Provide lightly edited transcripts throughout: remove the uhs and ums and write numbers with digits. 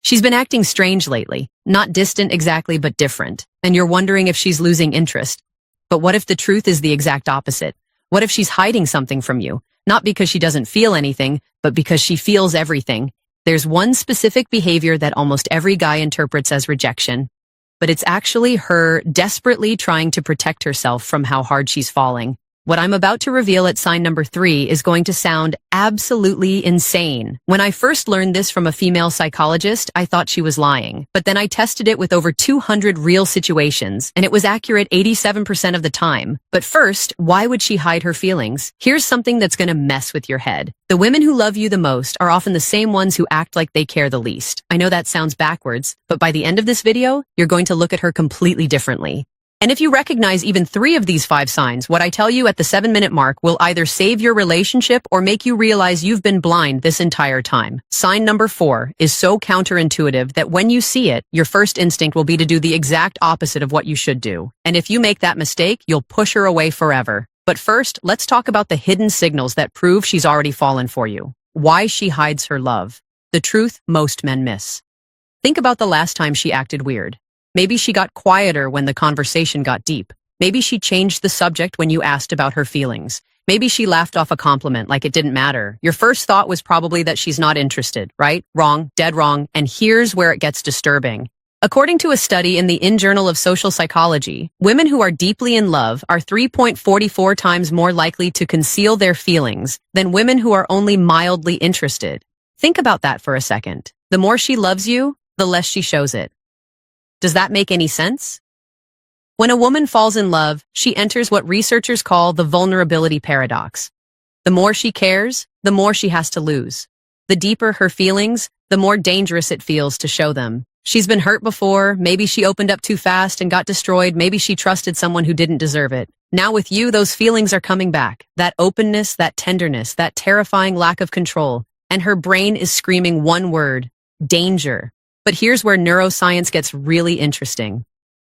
She's been acting strange lately. Not distant exactly, but different. And you're wondering if she's losing interest. But what if the truth is the exact opposite? What if she's hiding something from you? Not because she doesn't feel anything, but because she feels everything. There's one specific behavior that almost every guy interprets as rejection, but it's actually her desperately trying to protect herself from how hard she's falling. What I'm about to reveal at sign number 3 is going to sound absolutely insane. When I first learned this from a female psychologist, I thought she was lying. But then I tested it with over 200 real situations, and it was accurate 87% of the time. But first, why would she hide her feelings? Here's something that's gonna mess with your head. The women who love you the most are often the same ones who act like they care the least. I know that sounds backwards, but by the end of this video, you're going to look at her completely differently. And if you recognize even 3 of these 5 signs, what I tell you at the 7-minute mark will either save your relationship or make you realize you've been blind this entire time. Sign number 4 is so counterintuitive that when you see it, your first instinct will be to do the exact opposite of what you should do. And if you make that mistake, you'll push her away forever. But first, let's talk about the hidden signals that prove she's already fallen for you. Why she hides her love. The truth most men miss. Think about the last time she acted weird. Maybe she got quieter when the conversation got deep. Maybe she changed the subject when you asked about her feelings. Maybe she laughed off a compliment like it didn't matter. Your first thought was probably that she's not interested, right? Wrong, dead wrong. And here's where it gets disturbing. According to a study in the Journal of Social Psychology, women who are deeply in love are 3.44 times more likely to conceal their feelings than women who are only mildly interested. Think about that for a second. The more she loves you, the less she shows it. Does that make any sense? When a woman falls in love, she enters what researchers call the vulnerability paradox. The more she cares, the more she has to lose. The deeper her feelings, the more dangerous it feels to show them. She's been hurt before, maybe she opened up too fast and got destroyed, maybe she trusted someone who didn't deserve it. Now with you, those feelings are coming back. That openness, that tenderness, that terrifying lack of control. And her brain is screaming one word: danger. But here's where neuroscience gets really interesting.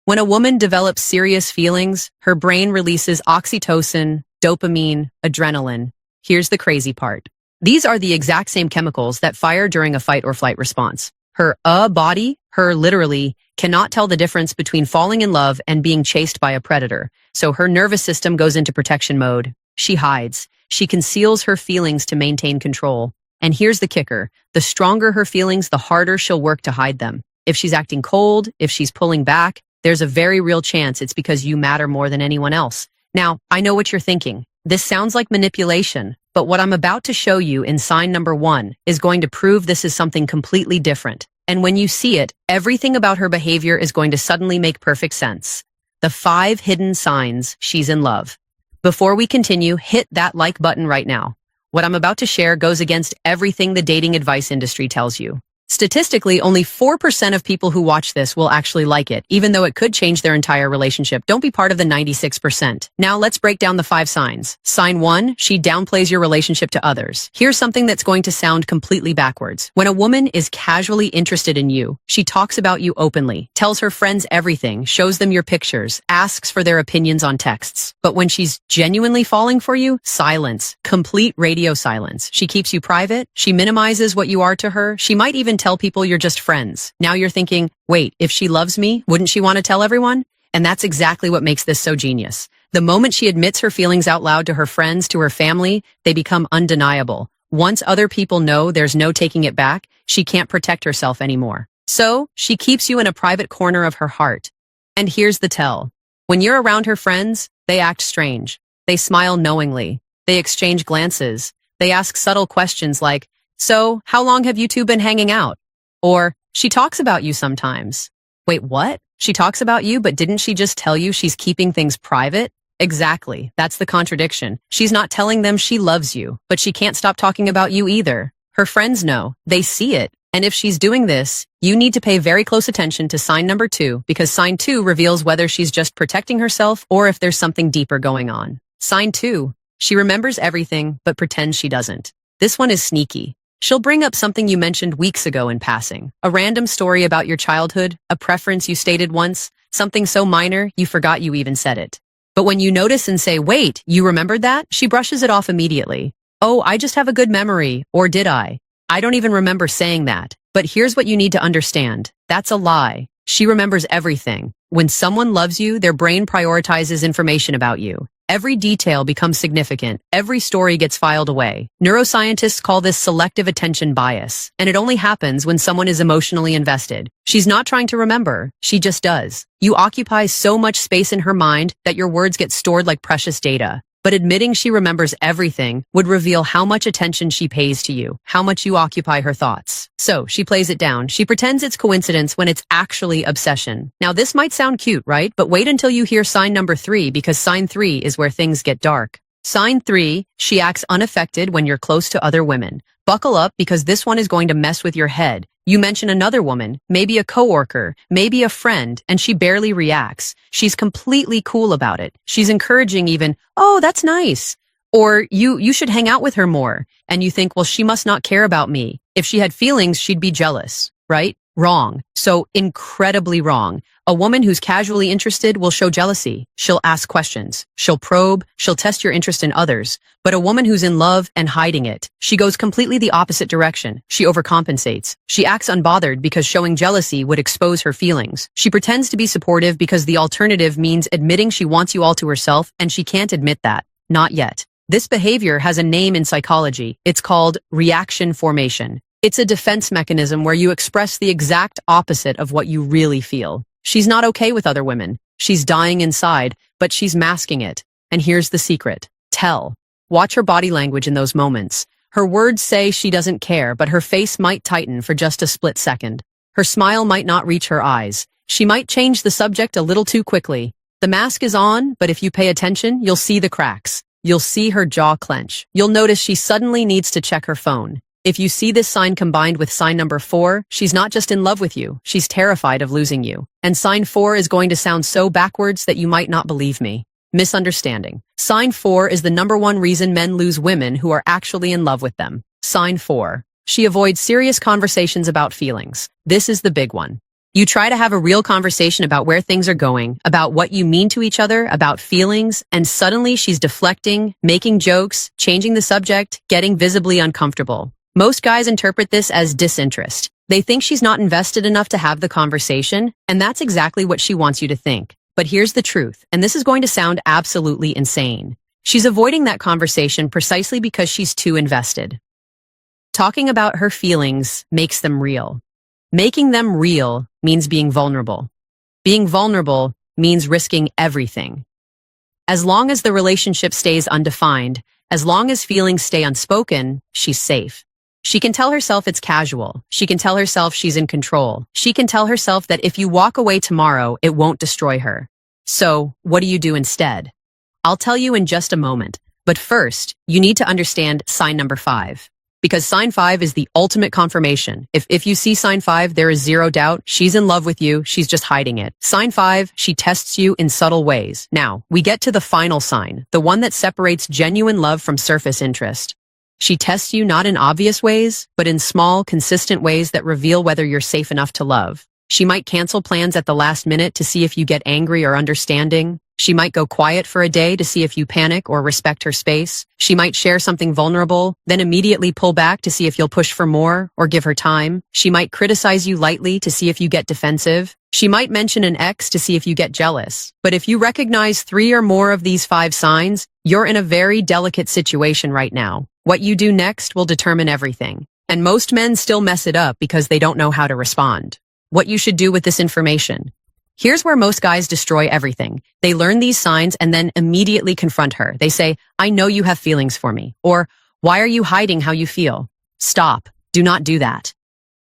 When a woman develops serious feelings, her brain releases oxytocin, dopamine, adrenaline. Here's the crazy part. These are the exact same chemicals that fire during a fight or flight response. Her body, her literally, cannot tell the difference between falling in love and being chased by a predator. So her nervous system goes into protection mode. She hides. She conceals her feelings to maintain control. And here's the kicker. The stronger her feelings, the harder she'll work to hide them. If she's acting cold, if she's pulling back, there's a very real chance it's because you matter more than anyone else. Now, I know what you're thinking. This sounds like manipulation, but what I'm about to show you in sign number 1 is going to prove this is something completely different. And when you see it, everything about her behavior is going to suddenly make perfect sense. The 5 hidden signs she's in love. Before we continue, hit that like button right now. What I'm about to share goes against everything the dating advice industry tells you. Statistically, only 4% of people who watch this will actually like it, even though it could change their entire relationship. Don't be part of the 96%. Now let's break down the 5 signs. Sign 1, she downplays your relationship to others. Here's something that's going to sound completely backwards. When a woman is casually interested in you, she talks about you openly, tells her friends everything, shows them your pictures, asks for their opinions on texts. But when she's genuinely falling for you, silence, complete radio silence. She keeps you private, she minimizes what you are to her, she might even tell people you're just friends. Now you're thinking, wait, if she loves me, wouldn't she want to tell everyone? And that's exactly what makes this so genius. The moment she admits her feelings out loud to her friends, to her family, they become undeniable. Once other people know there's no taking it back, she can't protect herself anymore. So she keeps you in a private corner of her heart. And here's the tell. When you're around her friends, they act strange. They smile knowingly. They exchange glances. They ask subtle questions like, so, how long have you two been hanging out? Or, she talks about you sometimes. Wait, what? She talks about you, but didn't she just tell you she's keeping things private? Exactly. That's the contradiction. She's not telling them she loves you, but she can't stop talking about you either. Her friends know. They see it. And if she's doing this, you need to pay very close attention to sign number 2, because sign 2 reveals whether she's just protecting herself or if there's something deeper going on. Sign 2. She remembers everything, but pretends she doesn't. This one is sneaky. She'll bring up something you mentioned weeks ago in passing. A random story about your childhood, a preference you stated once, something so minor you forgot you even said it. But when you notice and say, wait, you remembered that? She brushes it off immediately. Oh, I just have a good memory. Or did I? I don't even remember saying that. But here's what you need to understand. That's a lie. She remembers everything. When someone loves you, their brain prioritizes information about you. Every detail becomes significant. Every story gets filed away. Neuroscientists call this selective attention bias, and it only happens when someone is emotionally invested. She's not trying to remember. She just does. You occupy so much space in her mind that your words get stored like precious data. But admitting she remembers everything would reveal how much attention she pays to you, how much you occupy her thoughts. So she plays it down. She pretends it's coincidence when it's actually obsession. Now this might sound cute, right? But wait until you hear sign number 3, because sign 3 is where things get dark. Sign 3, she acts unaffected when you're close to other women. Buckle up, because this one is going to mess with your head. You mention another woman, maybe a coworker, maybe a friend, and she barely reacts. She's completely cool about it. She's encouraging even, "Oh, that's nice." Or you should hang out with her more. And you think, well, she must not care about me. If she had feelings, she'd be jealous, right? Wrong. So incredibly wrong. A woman who's casually interested will show jealousy. She'll ask questions. She'll probe. She'll test your interest in others. But a woman who's in love and hiding it, she goes completely the opposite direction. She overcompensates. She acts unbothered because showing jealousy would expose her feelings. She pretends to be supportive because the alternative means admitting she wants you all to herself, and she can't admit that. Not yet. This behavior has a name in psychology. It's called reaction formation. It's a defense mechanism where you express the exact opposite of what you really feel. She's not okay with other women. She's dying inside, but she's masking it. And here's the secret. Tell. Watch her body language in those moments. Her words say she doesn't care, but her face might tighten for just a split second. Her smile might not reach her eyes. She might change the subject a little too quickly. The mask is on, but if you pay attention, you'll see the cracks. You'll see her jaw clench. You'll notice she suddenly needs to check her phone. If you see this sign combined with sign number 4, she's not just in love with you, she's terrified of losing you. And sign 4 is going to sound so backwards that you might not believe me. Misunderstanding. Sign 4 is the #1 reason men lose women who are actually in love with them. Sign 4. She avoids serious conversations about feelings. This is the big one. You try to have a real conversation about where things are going, about what you mean to each other, about feelings, and suddenly she's deflecting, making jokes, changing the subject, getting visibly uncomfortable. Most guys interpret this as disinterest. They think she's not invested enough to have the conversation, and that's exactly what she wants you to think. But here's the truth, and this is going to sound absolutely insane. She's avoiding that conversation precisely because she's too invested. Talking about her feelings makes them real. Making them real means being vulnerable. Being vulnerable means risking everything. As long as the relationship stays undefined, as long as feelings stay unspoken, she's safe. She can tell herself it's casual. She can tell herself she's in control. She can tell herself that if you walk away tomorrow, it won't destroy her. So, what do you do instead? I'll tell you in just a moment. But first, you need to understand sign number 5. Because sign 5 is the ultimate confirmation. If you see sign 5, there is zero doubt. She's in love with you. She's just hiding it. Sign 5, she tests you in subtle ways. Now, we get to the final sign, the one that separates genuine love from surface interest. She tests you not in obvious ways, but in small, consistent ways that reveal whether you're safe enough to love. She might cancel plans at the last minute to see if you get angry or understanding. She might go quiet for a day to see if you panic or respect her space. She might share something vulnerable, then immediately pull back to see if you'll push for more or give her time. She might criticize you lightly to see if you get defensive. She might mention an ex to see if you get jealous. But if you recognize 3 or more of these 5 signs, you're in a very delicate situation right now. What you do next will determine everything. And most men still mess it up because they don't know how to respond. What you should do with this information. Here's where most guys destroy everything. They learn these signs and then immediately confront her. They say, "I know you have feelings for me." Or, "Why are you hiding how you feel?" Stop. Do not do that.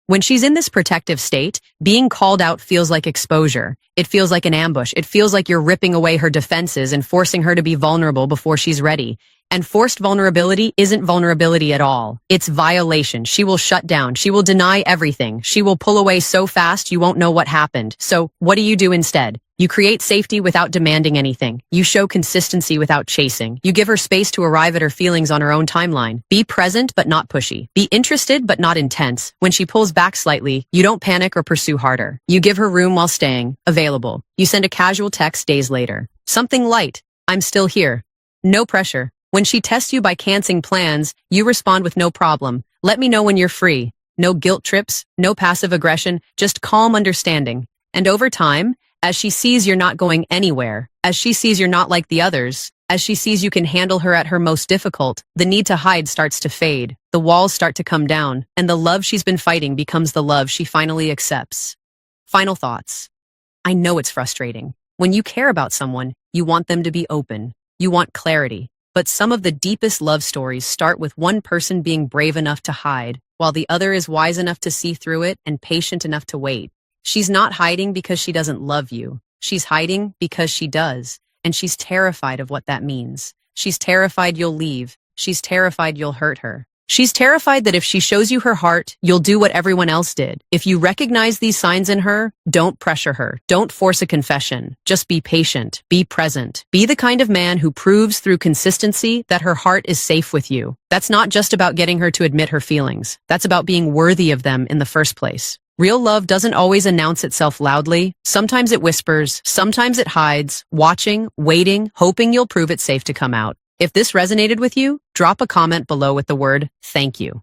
When she's in this protective state, being called out feels like exposure. It feels like an ambush. It feels like you're ripping away her defenses and forcing her to be vulnerable before she's ready. And forced vulnerability isn't vulnerability at all. It's violation. She will shut down. She will deny everything. She will pull away so fast you won't know what happened. So what do you do instead? You create safety without demanding anything. You show consistency without chasing. You give her space to arrive at her feelings on her own timeline. Be present but not pushy. Be interested but not intense. When she pulls back slightly, you don't panic or pursue harder. You give her room while staying available. You send a casual text days later. Something light. "I'm still here." No pressure. When she tests you by canceling plans, you respond with "no problem," Let me know when you're free. No guilt trips, no passive aggression, just calm understanding. And over time, as she sees you're not going anywhere, as she sees you're not like the others, as she sees you can handle her at her most difficult, the need to hide starts to fade, the walls start to come down, and the love she's been fighting becomes the love she finally accepts. Final thoughts. I know it's frustrating. When you care about someone, you want them to be open. You want clarity. But some of the deepest love stories start with one person being brave enough to hide, while the other is wise enough to see through it and patient enough to wait. She's not hiding because she doesn't love you. She's hiding because she does. And she's terrified of what that means. She's terrified you'll leave. She's terrified you'll hurt her. She's terrified that if she shows you her heart, you'll do what everyone else did. If you recognize these signs in her, don't pressure her. Don't force a confession. Just be patient. Be present. Be the kind of man who proves through consistency that her heart is safe with you. That's not just about getting her to admit her feelings. That's about being worthy of them in the first place. Real love doesn't always announce itself loudly. Sometimes it whispers. Sometimes it hides, watching, waiting, hoping you'll prove it's safe to come out. If this resonated with you, drop a comment below with the word "thank you."